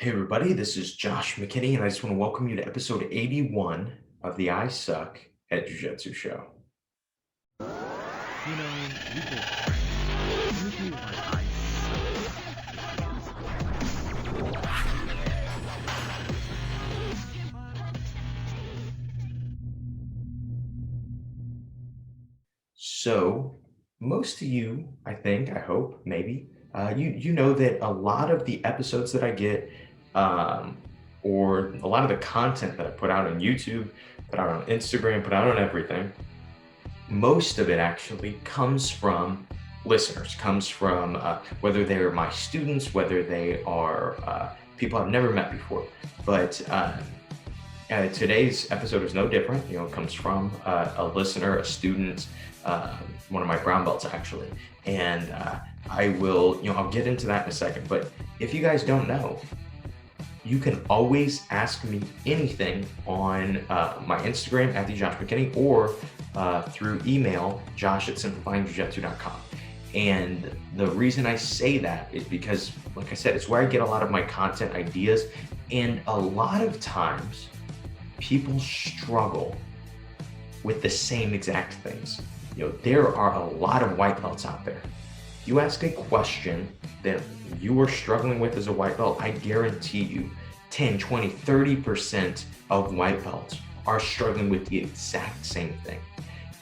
Hey everybody, this is Josh McKinney, and I just want to welcome you to episode 81 of the I Suck at Jiu-Jitsu show. We've been friends. Usually when I So, most of you, I think, I hope, maybe, you know that a lot of the episodes that I get, um, or a lot of the content that I put out on YouTube, put out on Instagram, put out on everything, most of it actually comes from listeners, comes from whether they're my students, whether they are people I've never met before. But today's episode is no different. It comes from a listener, a student, one of my brown belts actually. And I will, I'll get into that in a second. But if you guys don't know, you can always ask me anything on my Instagram at the Josh McKinney or through email, josh@simplifyingjujitsu.com. And the reason I say that is because, like I said, it's where I get a lot of my content ideas. And a lot of times people struggle with the same exact things. There are a lot of white belts out there. You ask a question that you are struggling with as a white belt, I guarantee you 10, 20, 30% of white belts are struggling with the exact same thing.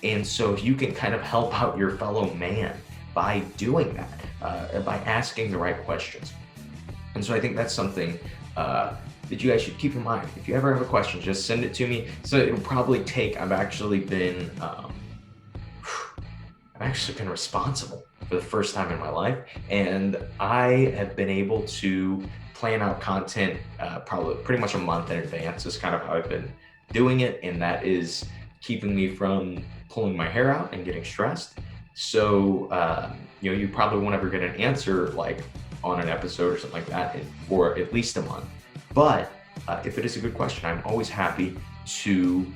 And so if you can kind of help out your fellow man by doing that, by asking the right questions. And so I think that's something that you guys should keep in mind. If you ever have a question, just send it to me. So it'll probably take, I've actually been responsible for the first time in my life. And I have been able to plan out content probably pretty much a month in advance is kind of how I've been doing it. And that is keeping me from pulling my hair out and getting stressed. So, you probably won't ever get an answer like on an episode or something like that for at least a month. But if it is a good question, I'm always happy to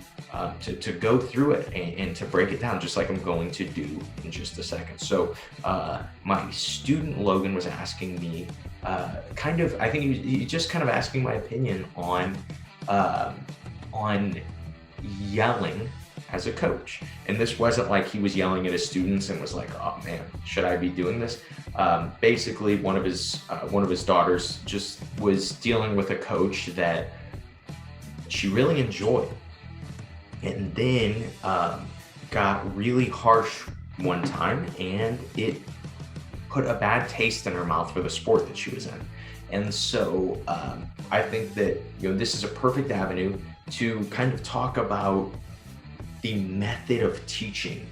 go through it and to break it down, just like I'm going to do in just a second. So my student Logan was asking me I think he just kind of asking my opinion on yelling as a coach. And this wasn't like he was yelling at his students and was like, oh man, should I be doing this? Basically one of his daughters just was dealing with a coach that she really enjoyed, and then got really harsh one time, and it put a bad taste in her mouth for the sport that she was in. And so I think that this is a perfect avenue to kind of talk about the method of teaching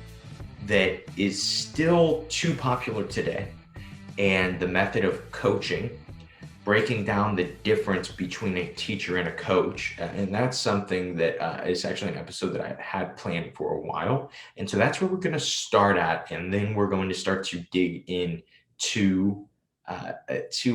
that is still too popular today, and the method of coaching, breaking down the difference between a teacher and a coach. And that's something that is actually an episode that I had planned for a while. And so that's where we're going to start at. And then we're going to start to dig in to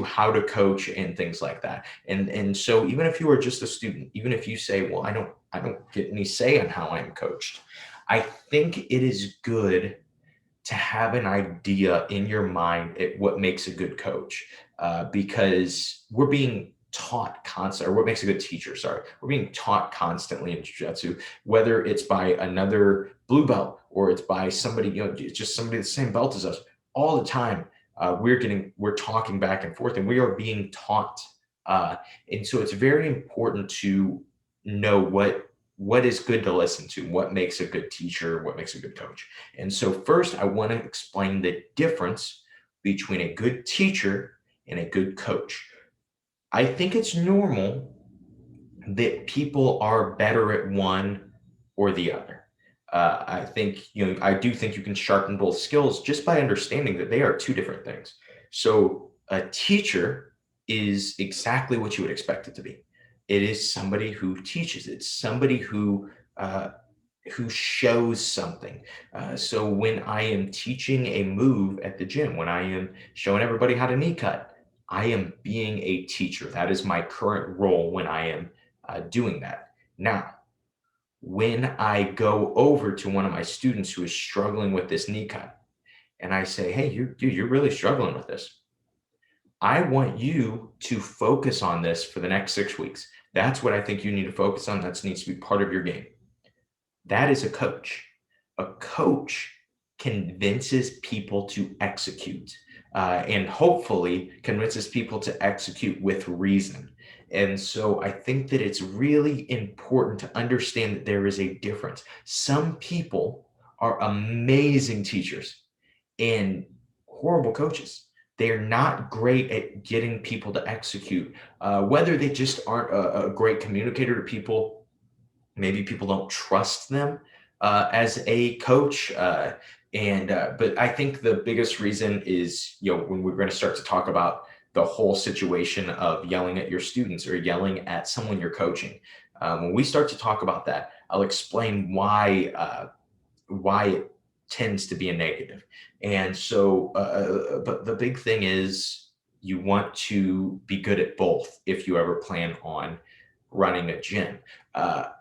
how to coach and things like that. And so even if you are just a student, even if you say, well, I don't get any say on how I'm coached, I think it is good to have an idea in your mind at what makes a good coach, because we're being taught constantly, or what makes a good teacher, sorry, we're being taught constantly in jiu-jitsu, whether it's by another blue belt or it's by somebody, just somebody the same belt as us. All the time, we're talking back and forth, and we are being taught. And so it's very important to know what is good to listen to, what makes a good teacher, what makes a good coach. And so first, I want to explain the difference between a good teacher and a good coach. I think it's normal that people are better at one or the other. I think, I do think you can sharpen both skills just by understanding that they are two different things. So a teacher is exactly what you would expect it to be. It is somebody who teaches. It's somebody who shows something. So when I am teaching a move at the gym, when I am showing everybody how to knee cut, I am being a teacher. That is my current role when I am doing that. Now, when I go over to one of my students who is struggling with this knee cut, and I say, hey, dude, you're really struggling with this. I want you to focus on this for the next 6 weeks. That's what I think you need to focus on. That needs to be part of your game. That is a coach. A coach convinces people to execute, and hopefully convinces people to execute with reason. And so I think that it's really important to understand that there is a difference. Some people are amazing teachers and horrible coaches. They're not great at getting people to execute, whether they just aren't a great communicator to people. Maybe people don't trust them as a coach. But I think the biggest reason is, when we're going to start to talk about the whole situation of yelling at your students or yelling at someone you're coaching. When we start to talk about that, I'll explain why it tends to be a negative. And so, but the big thing is you want to be good at both if you ever plan on running a gym.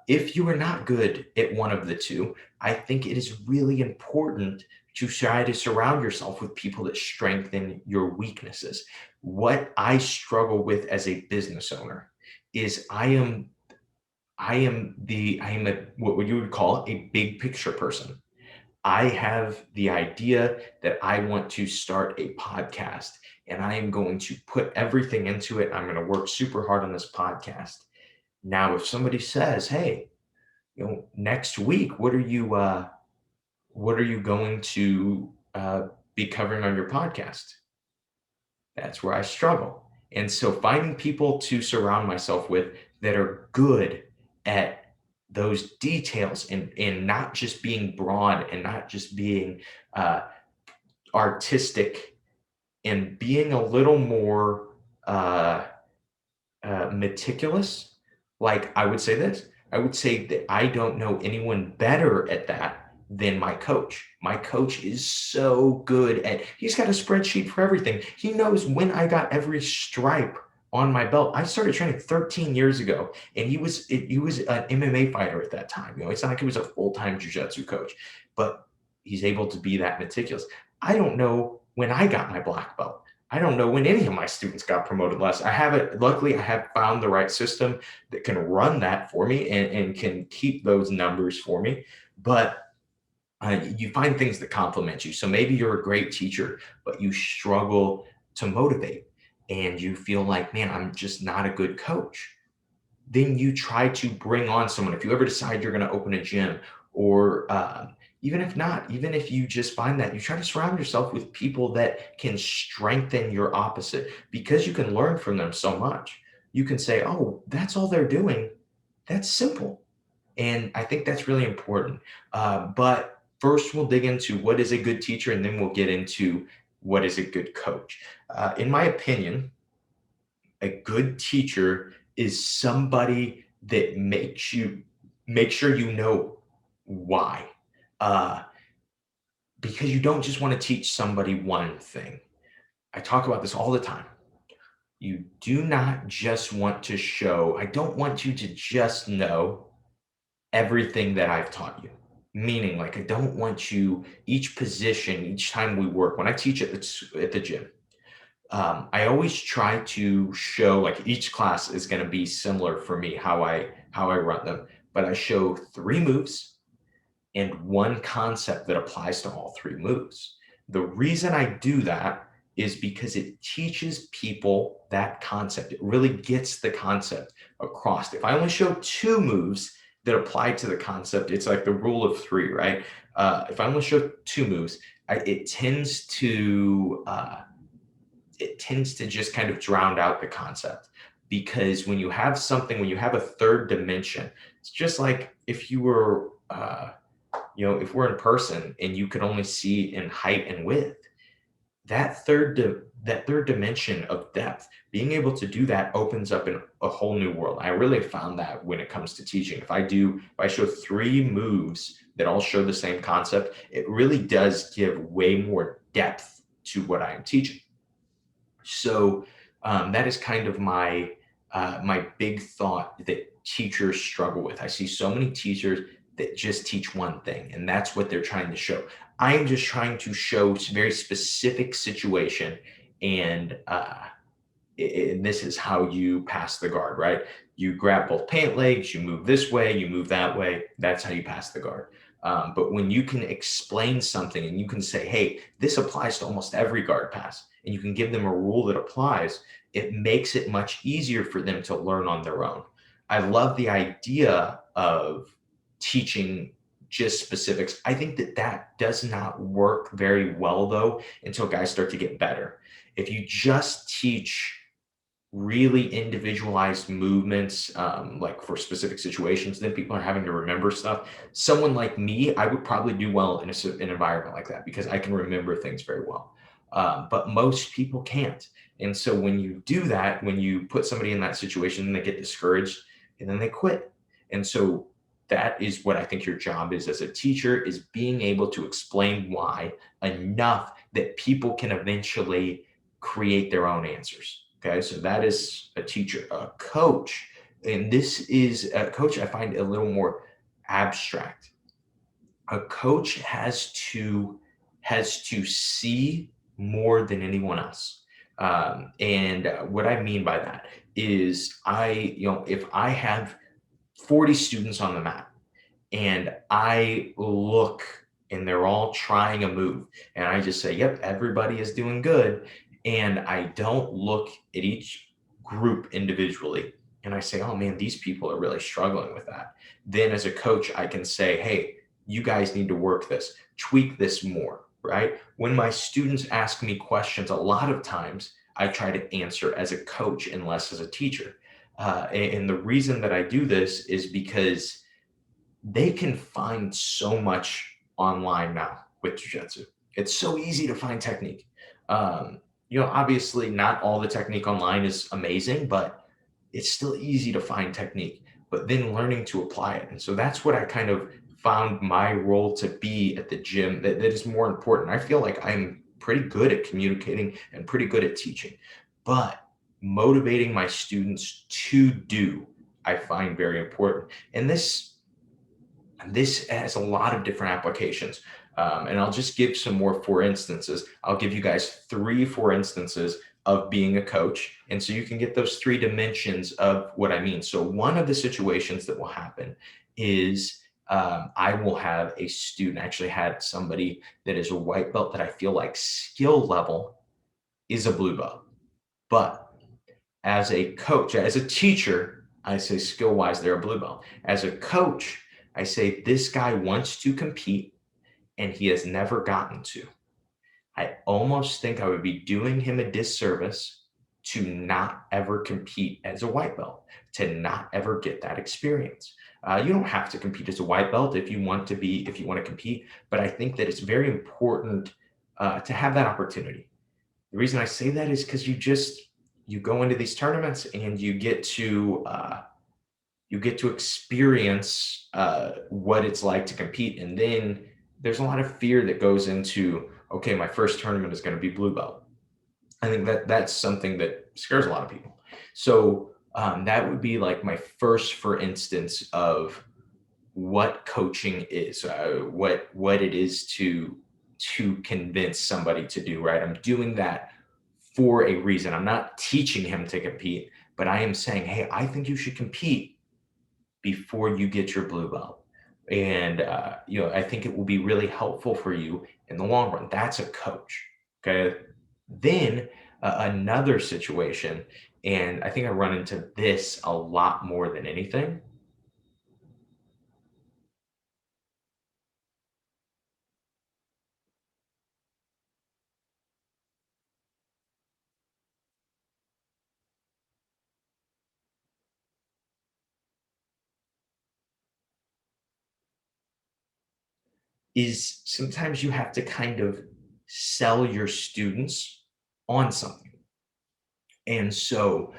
If you are not good at one of the two, I think it is really important to try to surround yourself with people that strengthen your weaknesses. What I struggle with as a business owner is I am what you would call a big picture person. I have the idea that I want to start a podcast and I am going to put everything into it. I'm going to work super hard on this podcast. Now, if somebody says, "Hey, next week, what are you going to be covering on your podcast?" That's where I struggle. And so finding people to surround myself with that are good at those details and not just being broad and not just being uh, artistic and being a little more uh, meticulous. Like I would say this, I would say that I don't know anyone better at that than my coach. My coach is so good he's got a spreadsheet for everything. He knows when I got every stripe on my belt. I started training 13 years ago, and he was an MMA fighter at that time. It's not like he was a full-time jiu-jitsu coach, but he's able to be that meticulous. I don't know when I got my black belt. I don't know when any of my students got promoted last. I haven't, luckily, I have found the right system that can run that for me and can keep those numbers for me. But you find things that complement you. So maybe you're a great teacher, but you struggle to motivate and you feel like, man, I'm just not a good coach. Then you try to bring on someone. If you ever decide you're going to open a gym, or even if not, even if you just find that, you try to surround yourself with people that can strengthen your opposite, because you can learn from them so much. You can say, oh, that's all they're doing. That's simple. And I think that's really important. But first, we'll dig into what is a good teacher, and then we'll get into what is a good coach. In my opinion, a good teacher is somebody that make sure you know why. Uh, because you don't just want to teach somebody one thing. I talk about this all the time. You do not just want to show, I don't want you to just know everything that I've taught you. Meaning, like, I don't want you, each position, each time we work, when I teach at the gym, I always try to show, like, each class is going to be similar for me, how I run them, but I show 3 moves and one concept that applies to all 3 moves. The reason I do that is because it teaches people that concept. It really gets the concept across. If I only show 2 moves that apply to the concept, it's like the rule of 3, right? If I only show 2 moves, it tends to just kind of drown out the concept. Because when you have something, when you have a third dimension, it's just like if you were if we're in person and you could only see in height and width, that third dimension of depth, being able to do that opens up in a whole new world. I really found that when it comes to teaching. If I show 3 moves that all show the same concept, it really does give way more depth to what I am teaching. So that is kind of my big thought that teachers struggle with. I see so many teachers that just teach one thing, and that's what they're trying to show. I am just trying to show very specific situation, and and this is how you pass the guard, right? You grab both pant legs, you move this way, you move that way. That's how you pass the guard. But when you can explain something and you can say, hey, this applies to almost every guard pass, and you can give them a rule that applies, it makes it much easier for them to learn on their own. I love the idea of teaching just specifics. I think that that does not work very well, though, until guys start to get better. If you just teach really individualized movements, like for specific situations, then people are having to remember stuff. Someone like me, I would probably do well in an environment like that because I can remember things very well. But most people can't. And so when you do that, when you put somebody in that situation, they get discouraged and then they quit. And so that is what I think your job is as a teacher, is being able to explain why enough that people can eventually create their own answers. Okay, so that is a teacher. A coach, and this is a coach, I find a little more abstract. A coach has to see more than anyone else. And what I mean by that is, if I have 40 students on the mat and I look and they're all trying a move, and I just say, yep, everybody is doing good. And I don't look at each group individually and I say, oh man, these people are really struggling with that. Then as a coach, I can say, hey, you guys need to work this, tweak this more, right? When my students ask me questions, a lot of times I try to answer as a coach and less as a teacher. And the reason that I do this is because they can find so much online now with jujitsu. It's so easy to find technique. Obviously, not all the technique online is amazing, but it's still easy to find technique. But then learning to apply it, and so that's what I kind of found my role to be at the gym. That is more important. I feel like I'm pretty good at communicating and pretty good at teaching, but motivating my students to do, I find very important. And this has a lot of different applications. And I'll just give some more for instances. I'll give you guys three for instances of being a coach. And so you can get those three dimensions of what I mean. So one of the situations that will happen is I will have a student, actually had somebody that is a white belt that I feel like skill level is a blue belt. But as a coach, as a teacher, I say skill wise, they're a blue belt. As a coach, I say this guy wants to compete and he has never gotten to. I almost think I would be doing him a disservice to not ever compete as a white belt, to not ever get that experience. You don't have to compete as a white belt if you want to be, if you want to compete, but I think that it's very important to have that opportunity. The reason I say that is because you go into these tournaments and you get to experience what it's like to compete, and then there's a lot of fear that goes into, okay, my first tournament is going to be blue belt. I think that that's something that scares a lot of people. So that would be like my first, for instance, of what coaching is, what it is to convince somebody to do, right? I'm doing that for a reason. I'm not teaching him to compete, but I am saying, hey, I think you should compete before you get your blue belt. And I think it will be really helpful for you in the long run. That's a coach. Okay. Then another situation, and I think I run into this a lot more than anything, is sometimes you have to kind of sell your students on something. And so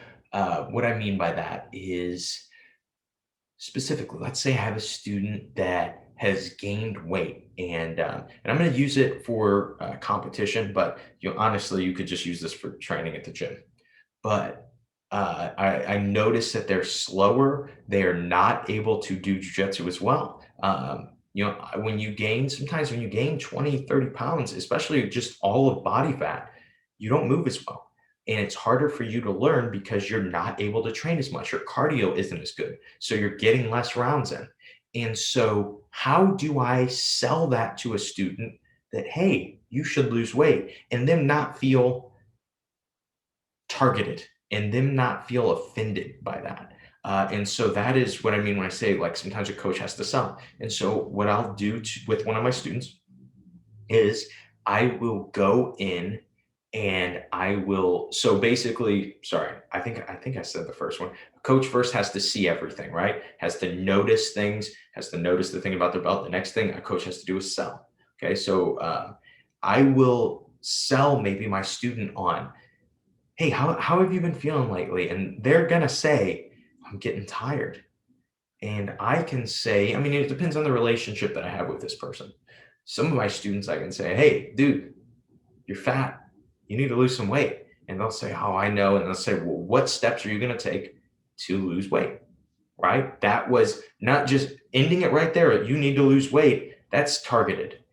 what I mean by that is, specifically, let's say I have a student that has gained weight, and I'm going to use it for competition, but honestly, you could just use this for training at the gym. But I notice that they're slower. They are not able to do jujitsu as well. Sometimes when you gain 20, 30 pounds, especially just all of body fat, you don't move as well. And it's harder for you to learn because you're not able to train as much. Your cardio isn't as good. So you're getting less rounds in. And so, how do I sell that to a student that, hey, you should lose weight, and them not feel targeted and them not feel offended by that? And so that is what I mean when I say, like, sometimes a coach has to sell. And so, what I'll do with one of my students is I will go in and I will, so basically, sorry, I think I said the first one. A coach first has to see everything, right? Has to notice things, has to notice the thing about their belt. The next thing a coach has to do is sell. Okay, so I will sell maybe my student on, hey, how have you been feeling lately? And they're gonna say, I'm getting tired. And I can say, I mean, it depends on the relationship that I have with this person. Some of my students, I can say, hey, dude, you're fat. You need to lose some weight. And they'll say, oh, I know. And they'll say, well, what steps are you going to take to lose weight? Right? That was not just ending it right there. You need to lose weight. That's targeted.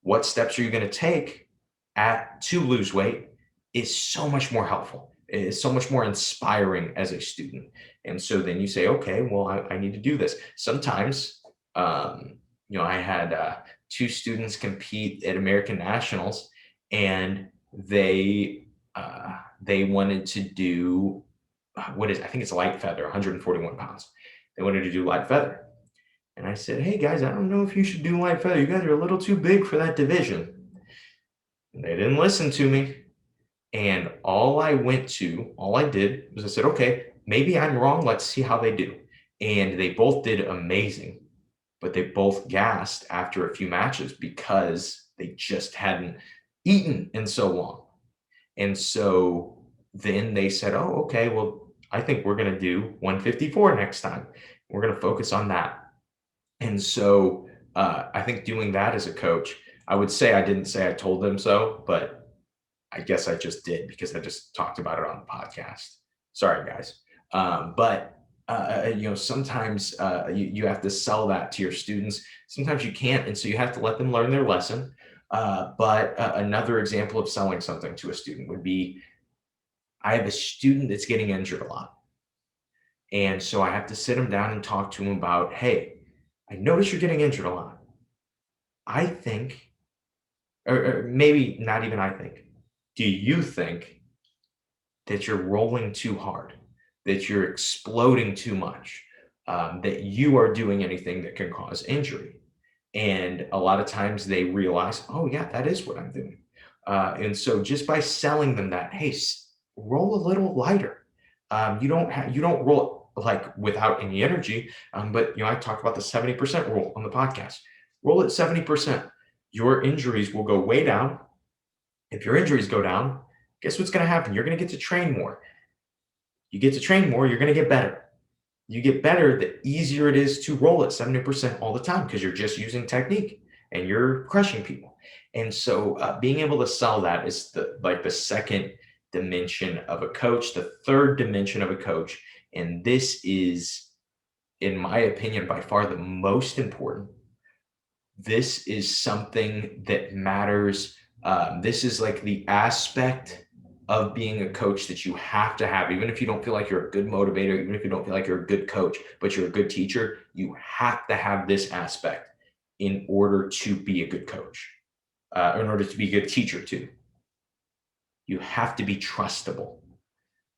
What steps are you going to take to lose weight is so much more helpful. It is so much more inspiring as a student. And so then you say, okay, well, I need to do this. Sometimes, I had two students compete at American Nationals, and they wanted to do I think it's light feather, 141 pounds. They wanted to do light feather. And I said, hey guys, I don't know if you should do light feather. You guys are a little too big for that division. And they didn't listen to me. And all I did was I said, okay, maybe I'm wrong. Let's see how they do. And they both did amazing, but they both gassed after a few matches because they just hadn't eaten in so long. And so then they said, oh, okay, well, I think we're going to do 154 next time. We're going to focus on that. And so I think doing that as a coach, I would say I didn't say I told them so, but I guess I just did because I just talked about it on the podcast. Sorry, guys. But sometimes you have to sell that to your students. Sometimes you can't. And so you have to let them learn their lesson. But another example of selling something to a student would be, I have a student that's getting injured a lot. And so I have to sit him down and talk to him about, hey, I notice you're getting injured a lot. I think, or maybe not even I think, do you think that you're rolling too hard, that you're exploding too much, that you are doing anything that can cause injury? And a lot of times they realize, oh, yeah, that is what I'm doing. And so just by selling them that, hey, roll a little lighter. You don't roll like without any energy. But I talked about the 70% rule on the podcast. Roll at 70%. Your injuries will go way down. If your injuries go down, guess what's going to happen? You're going to get to train more. You get to train more, you're going to get better. You get better, the easier it is to roll at 70% all the time because you're just using technique and you're crushing people. And so being able to sell that is the second dimension of a coach. The third dimension of a coach, and this is, in my opinion, by far the most important. This is something that matters. This is like the aspect of being a coach that you have to have, even if you don't feel like you're a good motivator, even if you don't feel like you're a good coach, but you're a good teacher, you have to have this aspect in order to be a good coach, in order to be a good teacher too. You have to be trustable.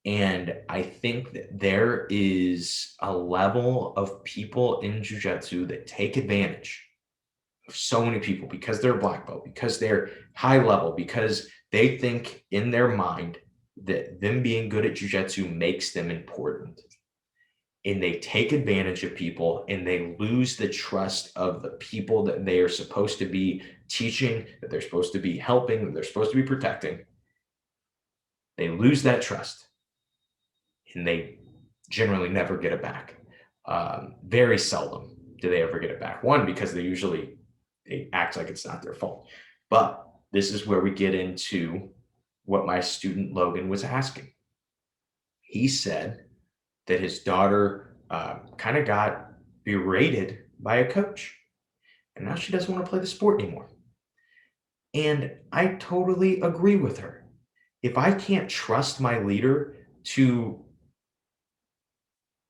And I think that there is a level of people in jiu-jitsu that take advantage of so many people because they're black belt, because they're high level, because they think in their mind that them being good at jiu-jitsu makes them important. And they take advantage of people and they lose the trust of the people that they are supposed to be teaching, that they're supposed to be helping, that they're supposed to be protecting. They lose that trust and they generally never get it back. Very seldom do they ever get it back. One, because they act like it's not their fault. But this is where we get into what my student Logan was asking. He said that his daughter kind of got berated by a coach, and now she doesn't want to play the sport anymore. And I totally agree with her. If I can't trust my leader to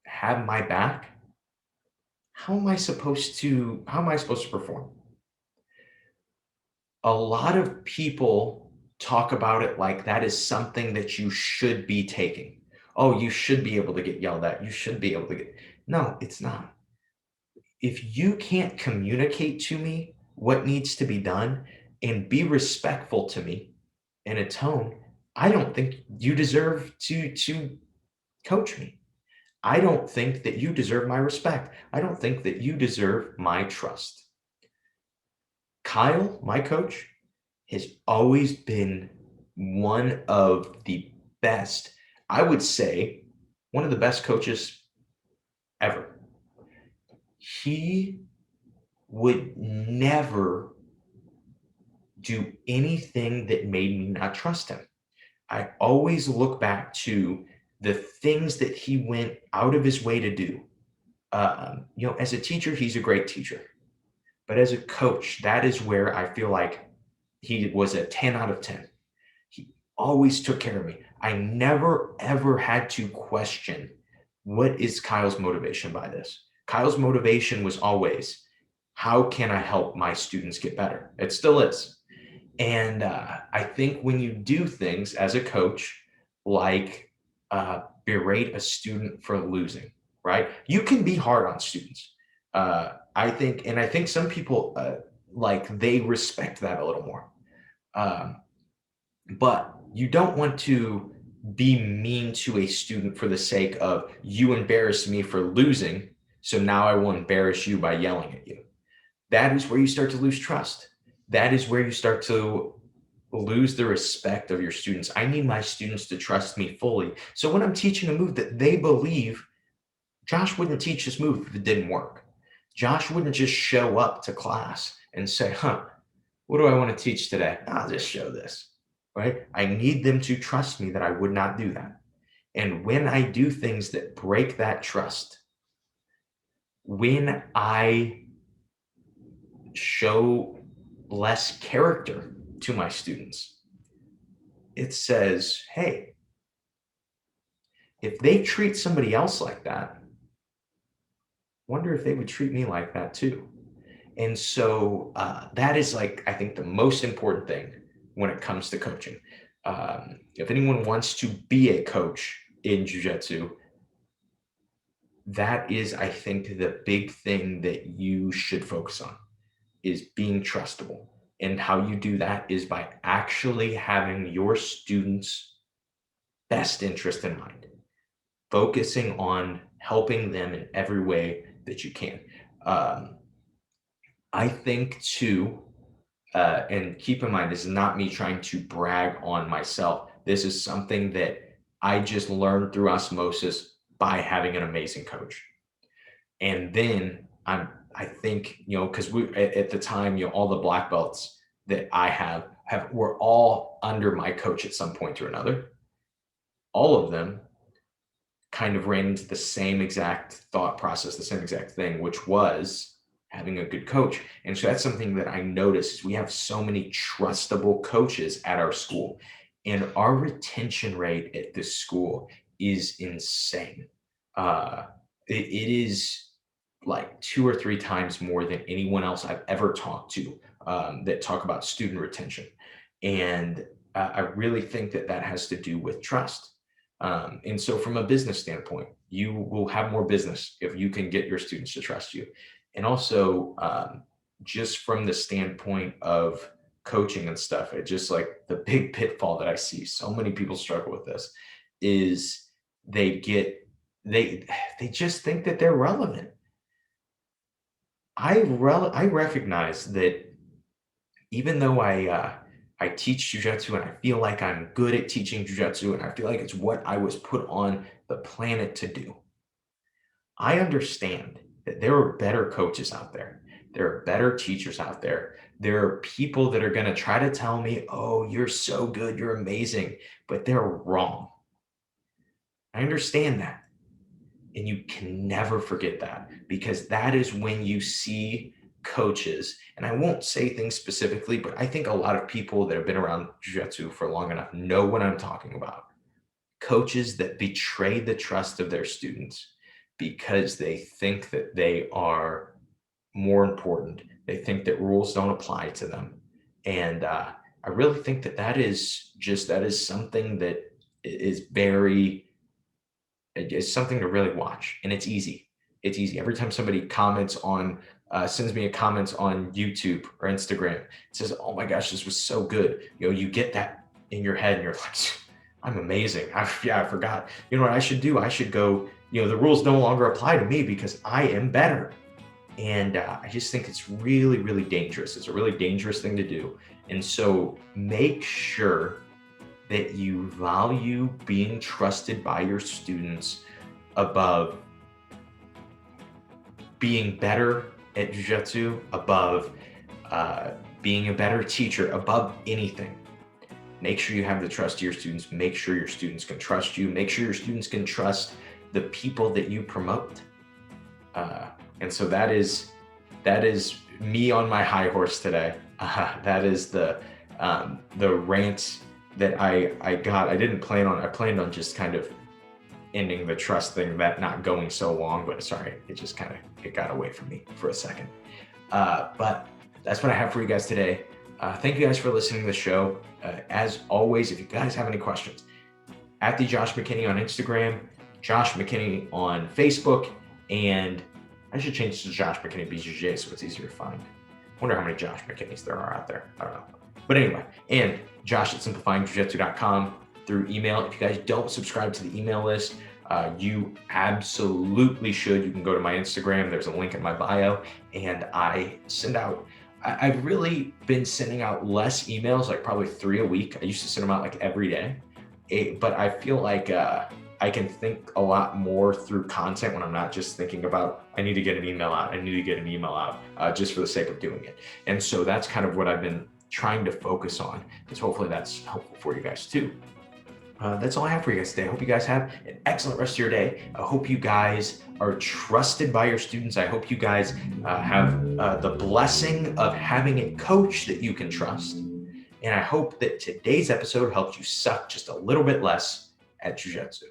have my back, how am I supposed to perform? A lot of people talk about it like that is something that you should be taking. Oh, you should be able to get yelled at. You should be able to get. No, it's not. If you can't communicate to me what needs to be done and be respectful to me in a tone, I don't think you deserve to coach me. I don't think that you deserve my respect. I don't think that you deserve my trust. Kyle, my coach, has always been one of the best, I would say, one of the best coaches ever. He would never do anything that made me not trust him. I always look back to the things that he went out of his way to do. As a teacher, he's a great teacher. But as a coach, that is where I feel like he was a 10 out of 10. He always took care of me. I never, ever had to question what is Kyle's motivation by this. Kyle's motivation was always, how can I help my students get better? It still is. And I think when you do things as a coach, like berate a student for losing, right? You can be hard on students. I think some people like they respect that a little more. Um, but you don't want to be mean to a student for the sake of you embarrassed me for losing, so now I will embarrass you by yelling at you. That is where you start to lose trust. That is where you start to lose the respect of your students. I need my students to trust me fully. So when I'm teaching a move that they believe, Josh wouldn't teach this move if it didn't work. Josh wouldn't just show up to class and say, what do I want to teach today? I'll just show this, right? I need them to trust me that I would not do that. And when I do things that break that trust, when I show less character to my students, it says, hey, if they treat somebody else like that, wonder if they would treat me like that too. And so that is like, I think, the most important thing when it comes to coaching. If anyone wants to be a coach in jiu-jitsu, that is, I think, the big thing that you should focus on is being trustable. And how you do that is by actually having your students' best interest in mind, focusing on helping them in every way that you can. Um, I think too, and keep in mind, this is not me trying to brag on myself. This is something that I just learned through osmosis by having an amazing coach. And then I think, because we at the time, all the black belts that I have were all under my coach at some point or another. All of them kind of ran into the same exact thought process, the same exact thing, which was having a good coach. And so that's something that I noticed. We have so many trustable coaches at our school, and our retention rate at this school is insane. It is like 2 or 3 times more than anyone else I've ever talked to that talk about student retention. And I really think that that has to do with trust. And so, from a business standpoint, you will have more business if you can get your students to trust you. And also, just from the standpoint of coaching and stuff, it just like the big pitfall that I see so many people struggle with this is they get they they just think that they're relevant. I recognize that even though I teach jujitsu and I feel like I'm good at teaching jujitsu and I feel like it's what I was put on the planet to do, I understand that there are better coaches out there. There are better teachers out there. There are people that are going to try to tell me, oh, you're so good, you're amazing, but they're wrong. I understand that. And you can never forget that, because that is when you see coaches, and I won't say things specifically, but I think a lot of people that have been around jiu-jitsu for long enough know what I'm talking about. Coaches that betray the trust of their students because they think that they are more important. They think that rules don't apply to them. And I really think that that is something that is very, it's something to really watch. And it's easy. It's easy. Every time somebody sends me a comment on YouTube or Instagram, it says, "Oh my gosh, this was so good." You get that in your head and you're like, "I'm amazing. I forgot. You know what I should do? I should go, the rules no longer apply to me because I am better." And I just think it's really, really dangerous. It's a really dangerous thing to do. And so make sure that you value being trusted by your students above being better at jiu-jitsu, above being a better teacher, above anything. Make sure you have the trust of your students. Make sure your students can trust you. Make sure your students can trust the people that you promote. And so that is me on my high horse today. That is the rant that I got. I planned on just kind of ending the trust thing, that not going so long, but sorry, it got away from me for a second. But that's what I have for you guys today. Thank you guys for listening to the show. As always, if you guys have any questions, at the Josh McKinney on Instagram, Josh McKinney on Facebook, and I should change to Josh McKinney BJJ so it's easier to find. Wonder how many Josh McKinneys there are out there. I don't know. But anyway, and Josh at simplifyingjujitsu.com through email. If you guys don't subscribe to the email list, you absolutely should. You can go to my Instagram. There's a link in my bio, and I've really been sending out less emails, like probably 3 a week. I used to send them out like every day, but I feel like I can think a lot more through content when I'm not just thinking about, I need to get an email out, just for the sake of doing it. And so that's kind of what I've been trying to focus on, because hopefully that's helpful for you guys too. That's all I have for you guys today. I hope you guys have an excellent rest of your day. I hope you guys are trusted by your students. I hope you guys have the blessing of having a coach that you can trust. And I hope that today's episode helped you suck just a little bit less at jiu-jitsu.